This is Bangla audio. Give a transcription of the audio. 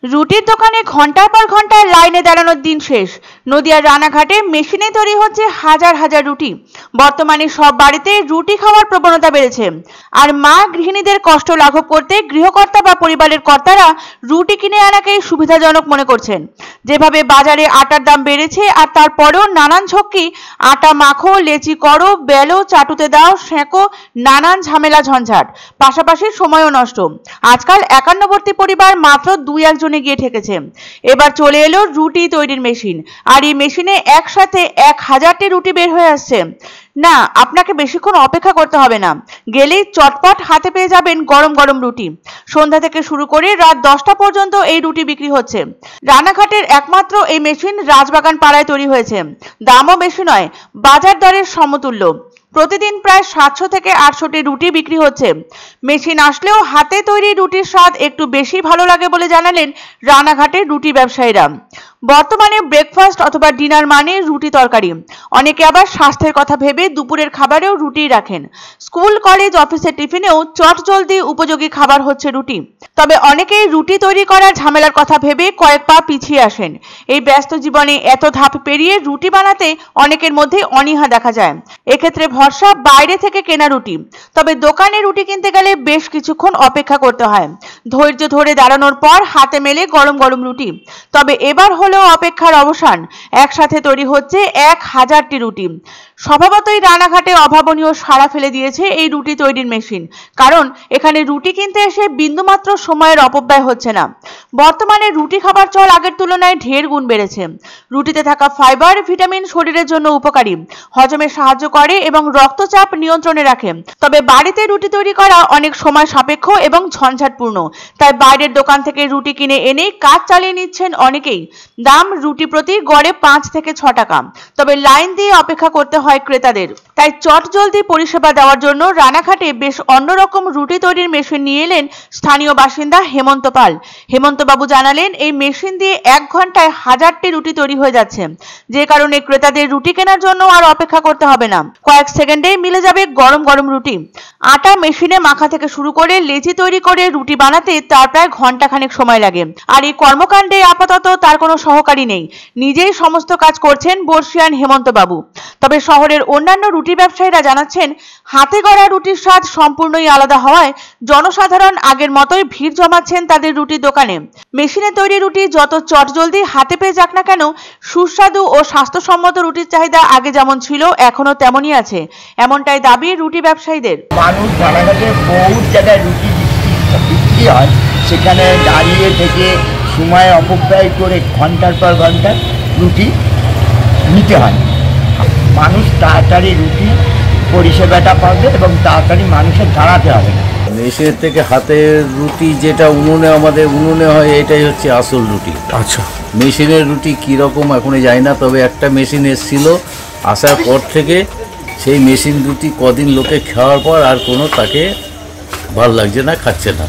রুটির দোকানে ঘন্টার পর ঘন্টা লাইনে দাঁড়ানোর দিন শেষ। নদিয়ার রানাঘাটে মেশিনে তৈরি হচ্ছে হাজার হাজার রুটি। বর্তমানে সব বাড়িতে রুটি খাওয়ার প্রবণতা বেড়েছে। আর মা গৃহিণীদের কষ্ট লাঘব করতে গৃহকর্তা বা পরিবারের কর্তারা রুটি কিনে আনাকেই সুবিধাজনক মনে করছেন। যেভাবে বাজারে আটার দাম বেড়েছে আর তারপরেও নানান ঝক্কি, আটা মাখো, লেচি করো, বেলো, চাটুতে দাও, সেঁকো, নানান ঝামেলা ঝঞ্ঝাট, পাশাপাশি সময়ও নষ্ট। আজকাল একান্নবর্তী পরিবার মাত্র 2-1 গিয়ে ঠেকেছে। এবার চলে এলো রুটি তৈরির মেশিন, আর এই মেশিনে একসাথে 1000টি রুটি বের হয়ে আসছে। না, আপনাকে বেশিক্ষণ অপেক্ষা করতে হবে না, গেলেই চটপট হাতে পেয়ে যাবেন গরম গরম রুটি। সন্ধ্যা থেকে শুরু করে রাত 10টা পর্যন্ত এই রুটি বিক্রি হচ্ছে। রানাঘাটের একমাত্র এই মেশিন রাজবাগান পাড়ায় তৈরি হয়েছে। দামও বেশি নয়, বাজার দরের সমতুল্য। প্রতিদিন প্রায় 700 থেকে 800টি রুটি বিক্রি হচ্ছে। মেশিন আসলেও হাতে তৈরি রুটির স্বাদ একটু বেশি ভালো লাগে বলে জানালেন রানাঘাটের রুটি ব্যবসায়ীরা। বর্তমানে ব্রেকফাস্ট অথবা ডিনার মানে রুটি তরকারি। অনেকে আবার স্বাস্থ্যের কথা ভেবে দুপুরের খাবারেও রুটি রাখেন। স্কুল, কলেজ, অফিসের টিফিনেও চটজলদি উপযোগী খাবার হচ্ছে রুটি। তবে অনেকেই রুটি তৈরি করার ঝামেলার কথা ভেবে কয়েক পা পিছিয়ে আসেন। এই ব্যস্ত জীবনে এত ধাপ পেরিয়ে রুটি বানাতে অনেকের মধ্যে অনীহা দেখা যায়। এক্ষেত্রে ভরসা বাইরে থেকে কেনা রুটি। তবে দোকানে রুটি কিনতে গেলে বেশ কিছুক্ষণ অপেক্ষা করতে হয়। ধৈর্য ধরে দাঁড়ানোর পর হাতে মেলে গরম গরম রুটি। তবে এবার হলেও অপেক্ষার অবসান। একসাথে তৈরি হচ্ছে 1000টি রুটি। স্বভাবতই রানাঘাটে অভাবনীয় সাড়া ফেলে দিয়েছে এই রুটি তৈরির মেশিন। কারণ এখানে রুটি কিনতে এসে বিন্দুমাত্র সময়ের অপব্যয় হচ্ছে না। বর্তমানে রুটি খাবার চল আগের তুলনায় ঢের গুণ বেড়েছে। রুটিতে থাকা ফাইবার, ভিটামিন শরীরের জন্য উপকারী, হজমে সাহায্য করে এবং রক্তচাপ নিয়ন্ত্রণে রাখে। তবে বাড়িতে রুটি তৈরি করা অনেক সময় সাপেক্ষ এবং ঝঞ্ঝাটপূর্ণ। তাই বাইরের দোকান থেকে রুটি কিনে এনে কাজ চালিয়ে নিচ্ছেন অনেকেই। দাম রুটি প্রতি গড়ে 5 থেকে 6 টাকা। তবে লাইন দিয়ে অপেক্ষা করতে হয় ক্রেতাদের। তাই চটজলদি পরিষেবা দেওয়ার জন্য রানাঘাটে বেশ অন্যরকম রুটি তৈরির মেশিন নিয়ে এলেন স্থানীয় বাসিন্দা হেমন্ত পাল। হেমন্তবাবু জানালেন, এই মেশিন দিয়ে 1 ঘন্টায় 1000টি রুটি তৈরি হয়ে যাচ্ছে। যে কারণে ক্রেতাদের রুটি কেনার জন্য আর অপেক্ষা করতে হবে না। কয়েক সেকেন্ডেই মিলে যাবে গরম গরম রুটি। আটা মেশিনে মাখা থেকে শুরু করে লেচি তৈরি করে রুটি বানাতে তার প্রায় ঘন্টাখানেক সময় লাগে। আর এই কর্মকাণ্ডে আপাতত তার কোনো সহকারী নেই। নিজেই সমস্ত কাজ করছেন বর্ষিয়ান হেমন্তবাবু। তবে শহরের অন্যান্য রুটি ব্যবসায়ীরা জানাচ্ছেন, হাতে গড়া রুটির স্বাদ সম্পূর্ণই আলাদা হওয়ায় জনসাধারণ আগের মতোই ভিড় জমাচ্ছেন তাদের রুটির দোকানে। মেশিনে তৈরি রুটি যত চটজলদি হাতে পেয়ে যাক না কেন, সুস্বাদু ও স্বাস্থ্যসম্মত রুটির চাহিদা আগে যেমন ছিল এখনো তেমনই আছে, এমনটাই দাবি রুটি ব্যবসায়ীদের। মানুষ রানাঘাটে বহু জায়গায় রুটি বিক্রি হয়, সেখানে দাঁড়িয়ে থেকে সময় অপব্যয় করে ঘন্টার পর ঘন্টা রুটি নিতে হয়। মানুষ তাড়াতাড়ি রুটি পরিষেবাটা পাবে এবং তাড়াতাড়ি মানুষের দাঁড়াতে হবে না। মেশিনের থেকে হাতের রুটি যেটা আমাদের উনুনে হয়, এটাই হচ্ছে আসল রুটি। আচ্ছা, মেশিনের রুটি কীরকম এখনই যায় না, তবে একটা মেশিন এসেছিল, আসার পর থেকে সেই মেশিন রুটি কদিন লোকে খাওয়ার পর আর কোনো তাকে ভালো লাগছে না, খাচ্ছে না।